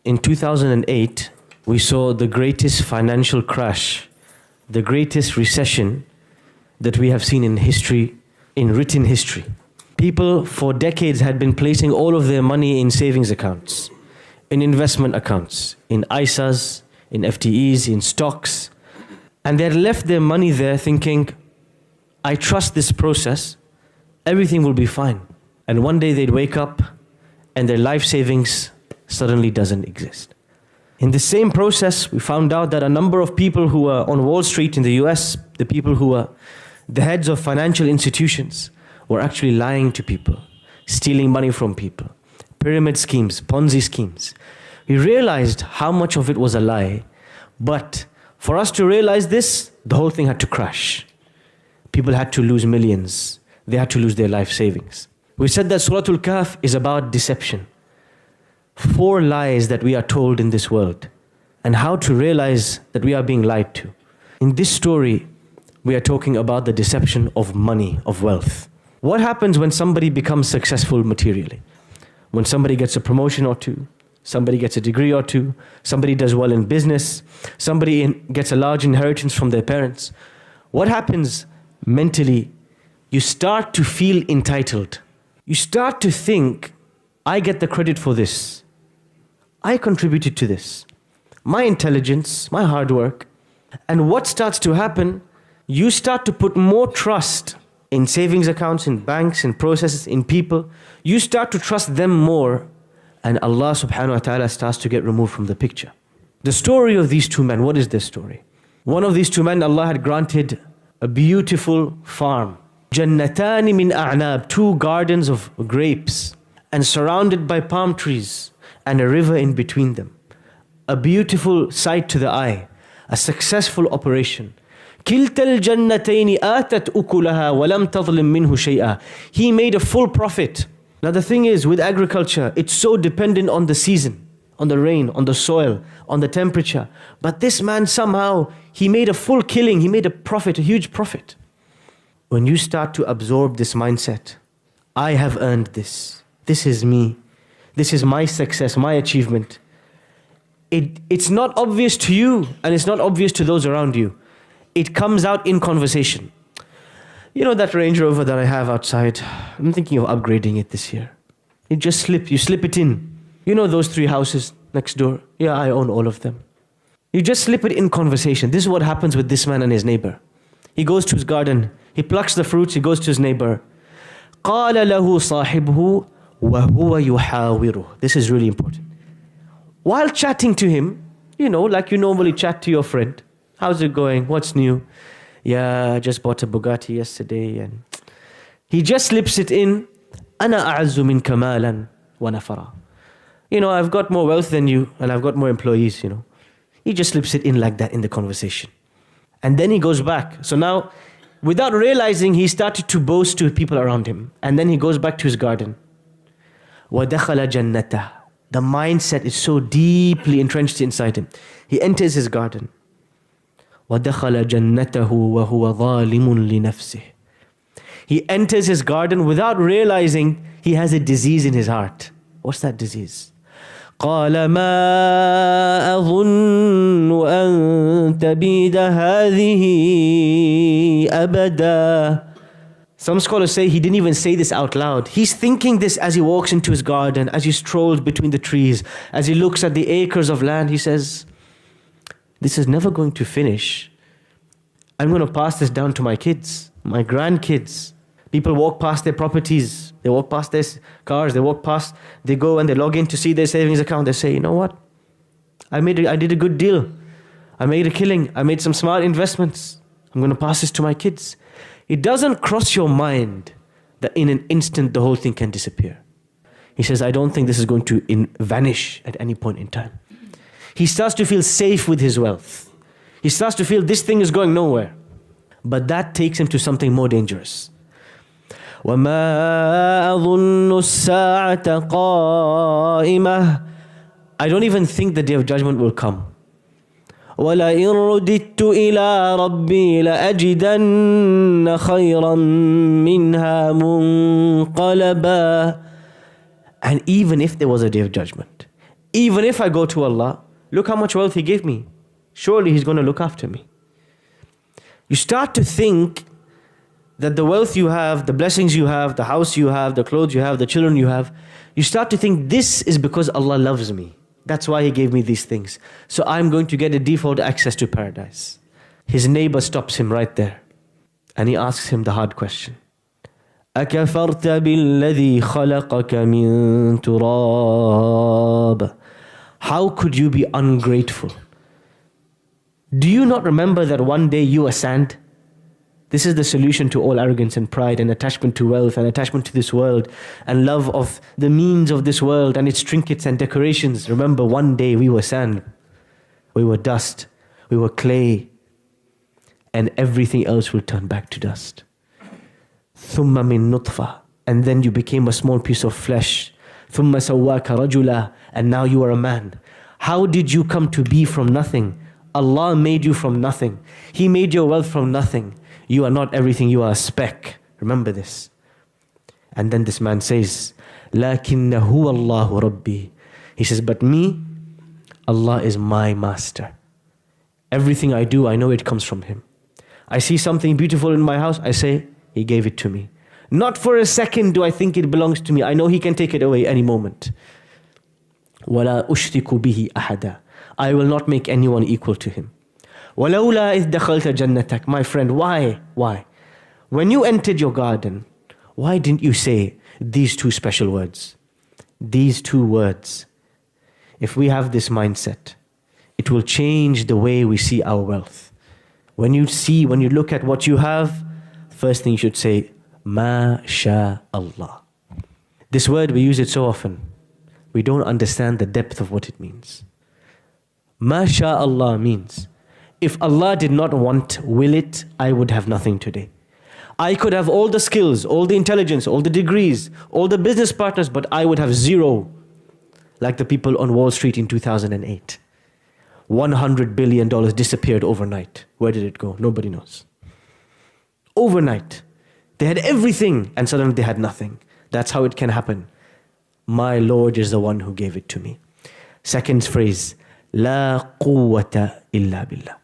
In 2008, we saw the greatest financial crash, the greatest recession that we have seen in history, in written history. People for decades had been placing all of their money in savings accounts, in investment accounts, in ISAs, in FTEs, in stocks. And they had left their money there thinking, I trust this process, everything will be fine. And one day they'd wake up and their life savings suddenly doesn't exist. In the same process, we found out that a number of people who were on Wall Street in the US, the people who were the heads of financial institutions, were actually lying to people, stealing money from people, pyramid schemes, Ponzi schemes. We realized how much of it was a lie, but for us to realize this, the whole thing had to crash. People had to lose millions. They had to lose their life savings. We said that Surah Al-Kahf is about deception. 4 lies that we are told in this world, and how to realize that we are being lied to. In this story, we are talking about the deception of money, of wealth. What happens when somebody becomes successful materially? When somebody gets a promotion or two, somebody gets a degree or two, somebody does well in business, somebody gets a large inheritance from their parents. What happens mentally? You start to feel entitled. You start to think, I get the credit for this. I contributed to this. My intelligence, my hard work. And what starts to happen? You start to put more trust in savings accounts, in banks, in processes, in people. You start to trust them more, and Allah subhanahu wa ta'ala starts to get removed from the picture. The story of these 2 men, what is their story? One of these 2 men, Allah had granted a beautiful farm. Jannatani min a'nab, 2 gardens of grapes, and surrounded by palm trees, and a river in between them. A beautiful sight to the eye, a successful operation. كِلْتَ الْجَنَّتَيْنِ آتَتْ أُكُلَهَا وَلَمْ تَظْلِمْ مِنْهُ شَيْئًا. He made a full profit. Now the thing is, with agriculture, it's so dependent on the season, on the rain, on the soil, on the temperature. But this man somehow, he made a full killing, he made a profit, a huge profit. When you start to absorb this mindset, I have earned this. This is me. This is my success, my achievement. It's not obvious to you, and it's not obvious to those around you. It comes out in conversation. You know that Range Rover that I have outside? I'm thinking of upgrading it this year. You slip it in. You know those 3 houses next door? Yeah, I own all of them. You just slip it in conversation. This is what happens with this man and his neighbor. He goes to his garden, he plucks the fruits, he goes to his neighbor. قَالَ لَهُ صَاحِبُهُ وَهُوَ يُحَاوِرُهُ. This is really important. While chatting to him, you know, like you normally chat to your friend. How's it going? What's new? Yeah, I just bought a Bugatti yesterday. And he just slips it in. أَنَا أَعَزُّ مِنْكَ مَالًا وَنَفَرًا. You know, I've got more wealth than you, and I've got more employees, you know. He just slips it in like that in the conversation. And then he goes back. So now, without realizing, he started to boast to people around him. And then he goes back to his garden. وَدَخَلَ جَنَّتَهُ. The mindset is so deeply entrenched inside him. He enters his garden. وَدَخَلَ جَنَّتَهُ وَهُوَ ظَالِمٌ لِنَفْسِهِ. He enters his garden without realizing he has a disease in his heart. What's that disease? قَالَ مَا أَظُنُّ أَن تَبِيدَ هَذِهِ أَبَدًا. Some scholars say he didn't even say this out loud. He's thinking this as he walks into his garden, as he strolls between the trees, as he looks at the acres of land. He says, this is never going to finish. I'm going to pass this down to my kids, my grandkids. People walk past their properties. They walk past their cars. They go and they log in to see their savings account. They say, you know what? I did a good deal. I made a killing. I made some smart investments. I'm going to pass this to my kids. It doesn't cross your mind that in an instant the whole thing can disappear. He says, I don't think this is going to vanish at any point in time. He starts to feel safe with his wealth. He starts to feel this thing is going nowhere. But that takes him to something more dangerous. وَمَا أَظُنُّ السَّاعَةَ قَائِمَةً. I don't even think the day of judgment will come. وَلَئِن رُدِدتُّ إِلَىٰ رَبِّي لَأَجِدَنَّ خَيْرًا مِّنْهَا مُنْقَلَبًا. And even if there was a day of judgment, Even if I go to Allah, look how much wealth He gave me. Surely He's going to look after me. You start to think that the wealth you have, the blessings you have, the house you have, the clothes you have, the children you have, you start to think this is because Allah loves me. That's why He gave me these things. So I'm going to get a default access to paradise. His neighbor stops him right there. And he asks him the hard question. أَكَفَرْتَ بِالَّذِي خَلَقَكَ مِن تُرَابٍ. How could you be ungrateful? Do you not remember that one day you were sand? This is the solution to all arrogance and pride and attachment to wealth and attachment to this world and love of the means of this world and its trinkets and decorations. Remember, one day we were sand, we were dust, we were clay, and everything else will turn back to dust. ثُمَّ مِن نُطْفَةٍ. And then you became a small piece of flesh. ثُمَّ سَوَّاكَ رَجُلًا. And now you are a man. How did you come to be from nothing? Allah made you from nothing. He made your wealth from nothing. You are not everything, you are a speck. Remember this. And then this man says, لَكِنَّ هُوَ اللَّهُ رَبِّي. He says, but me, Allah is my master. Everything I do, I know it comes from Him. I see something beautiful in my house, I say, He gave it to me. Not for a second do I think it belongs to me. I know He can take it away any moment. وَلَا أُشْرِكُ بِهِ أَحَدًا. I will not make anyone equal to Him. وَلَوْلَا إِذْ دَخَلْتَ جَنَّتَكَ. My friend, why? When you entered your garden, why didn't you say these two special words? These two words. If we have this mindset, it will change the way we see our wealth. When you look at what you have, first thing you should say, Ma sha Allah. This word, we use it so often. We don't understand the depth of what it means. Ma sha Allah means, if Allah did not will it, I would have nothing today. I could have all the skills, all the intelligence, all the degrees, all the business partners, but I would have zero. Like the people on Wall Street in 2008. $100 billion disappeared overnight. Where did it go? Nobody knows. Overnight. They had everything and suddenly they had nothing. That's how it can happen. My Lord is the one who gave it to me. Second phrase, La quwwata illa billah.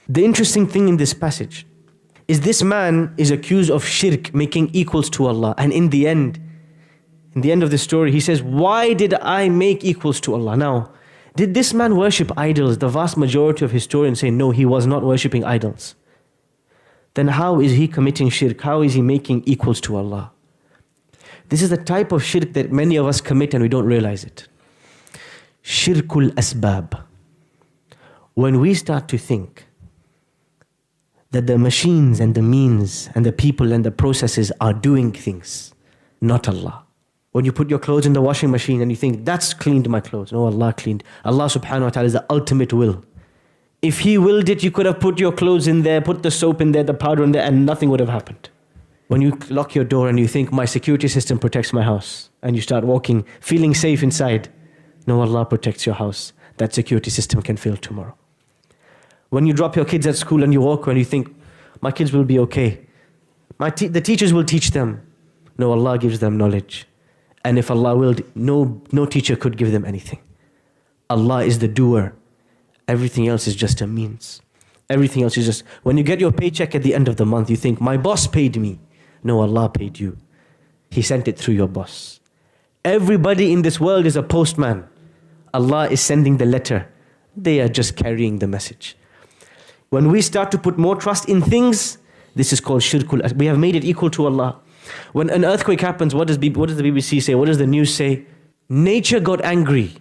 The interesting thing in this passage is this man is accused of shirk, making equals to Allah. And in the end of the story, he says, why did I make equals to Allah? Now, did this man worship idols? The vast majority of historians say, no, he was not worshipping idols. Then how is he committing shirk? How is he making equals to Allah? This is the type of shirk that many of us commit and we don't realize it. Shirkul asbab. When we start to think that the machines and the means and the people and the processes are doing things, not Allah. When you put your clothes in the washing machine and you think, that's cleaned my clothes. No, Allah cleaned. Allah subhanahu wa ta'ala is the ultimate will. If He willed it, you could have put your clothes in there, put the soap in there, the powder in there, and nothing would have happened. When you lock your door and you think, my security system protects my house, and you start walking, feeling safe inside. No, Allah protects your house. That security system can fail tomorrow. When you drop your kids at school and you walk and you think, my kids will be okay. The teachers will teach them. No, Allah gives them knowledge. And if Allah willed, no teacher could give them anything. Allah is the doer. Everything else is just a means. Everything else is just, when you get your paycheck at the end of the month, you think, my boss paid me. No, Allah paid you. He sent it through your boss. Everybody in this world is a postman. Allah is sending the letter. They are just carrying the message. When we start to put more trust in things, this is called shirkul. We have made it equal to Allah. When an earthquake happens, what does the BBC say? What does the news say? Nature got angry.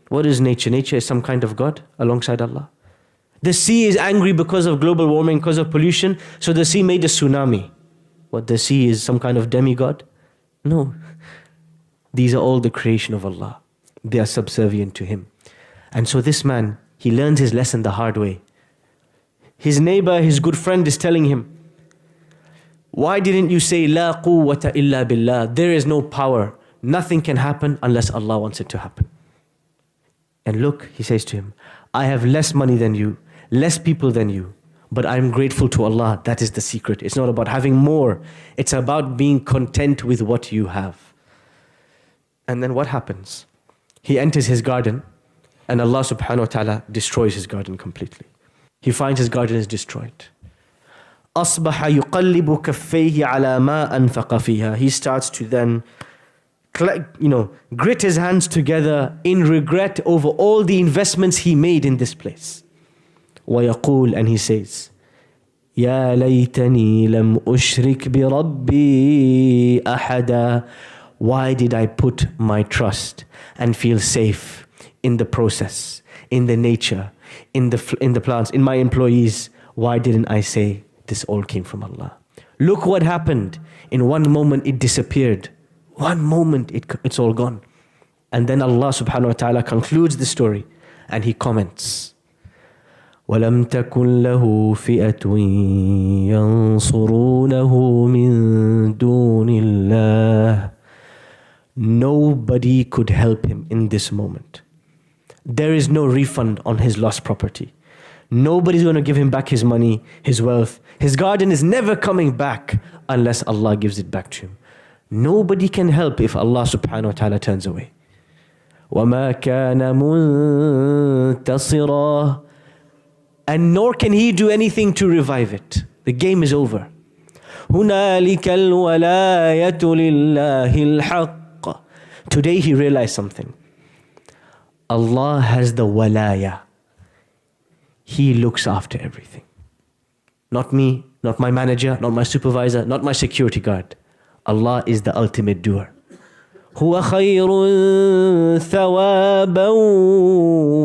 What is nature? Nature is some kind of God alongside Allah. The sea is angry because of global warming, because of pollution. So the sea made a tsunami. What, the sea is some kind of demigod? No. These are all the creation of Allah. They are subservient to Him. And so this man, he learns his lesson the hard way. His neighbor, his good friend is telling him, why didn't you say, La quwwata illa billah? There is no power. Nothing can happen unless Allah wants it to happen. And look, he says to him, I have less money than you, less people than you, but I'm grateful to Allah. That is the secret. It's not about having more. It's about being content with what you have. And then what happens? He enters his garden And Allah subhanahu wa ta'ala destroys his garden completely. He finds his garden is destroyed. أصبح يقلب كفيه على ما أنفق فيها. He starts to then grit his hands together in regret over all the investments he made in this place. ويقول, and he says, يا ليتني لم أشرك بربي أحدا. Why did I put my trust and feel safe in the process, in the nature, in the plants, in my employees? Why didn't I say this all came from Allah? Look what happened. In one moment it disappeared. One moment it's all gone. And then Allah subhanahu wa ta'ala concludes the story and he comments, وَلَمْ تَكُنْ لَهُ فِئَةٌ يَنْصُرُونَهُ مِن دُونِ اللَّهِ. Nobody could help him in this moment. There is no refund on his lost property. Nobody's going to give him back his money, his wealth. His garden is never coming back unless Allah gives it back to him. Nobody can help if Allah subhanahu wa ta'ala turns away. وَمَا كَانَ مُنْتَصِرًا. And nor can he do anything to revive it. The game is over. هُنَالِكَ الْوَلَايَةُ لِلَّهِ الْحَقِّ. Today he realized something. Allah has the walaya. He looks after everything. Not me, not my manager, not my supervisor, not my security guard. Allah is the ultimate doer. هُوَ خَيْرٌ ثَوَابًا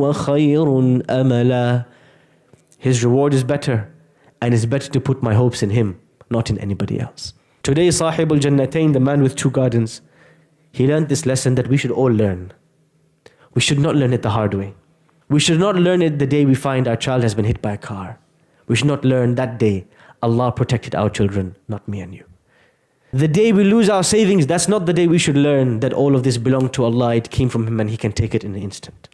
وَخَيْرٌ أَمَلًا. His reward is better, and it's better to put my hopes in him, not in anybody else. Today, Sahib al-Jannatain, the man with two gardens, he learned this lesson that we should all learn. We should not learn it the hard way. We should not learn it the day we find our child has been hit by a car. We should not learn that day Allah protected our children, not me and you. The day we lose our savings, that's not the day we should learn that all of this belonged to Allah, it came from Him and He can take it in an instant.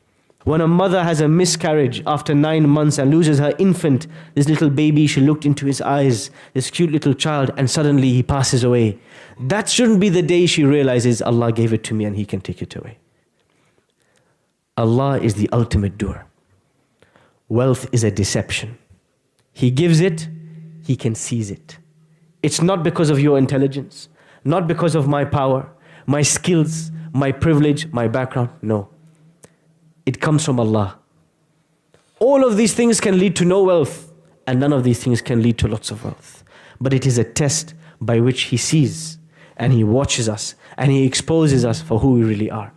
When a mother has a miscarriage after 9 months and loses her infant, this little baby, she looked into his eyes, this cute little child, and suddenly he passes away. That shouldn't be the day she realizes Allah gave it to me and He can take it away. Allah is the ultimate doer. Wealth is a deception. He gives it, He can seize it. It's not because of your intelligence, not because of my power, my skills, my privilege, my background. No. It comes from Allah. All of these things can lead to no wealth, and none of these things can lead to lots of wealth. But it is a test by which He sees, and He watches us, and He exposes us for who we really are.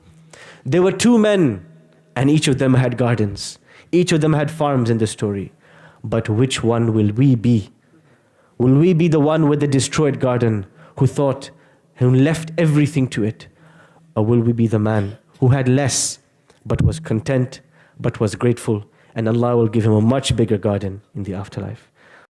There were 2 men, and each of them had gardens. Each of them had farms in the story. But which one will we be? Will we be the one with the destroyed garden who left everything to it? Or will we be the man who had less but was content, but was grateful, and Allah will give him a much bigger garden in the afterlife?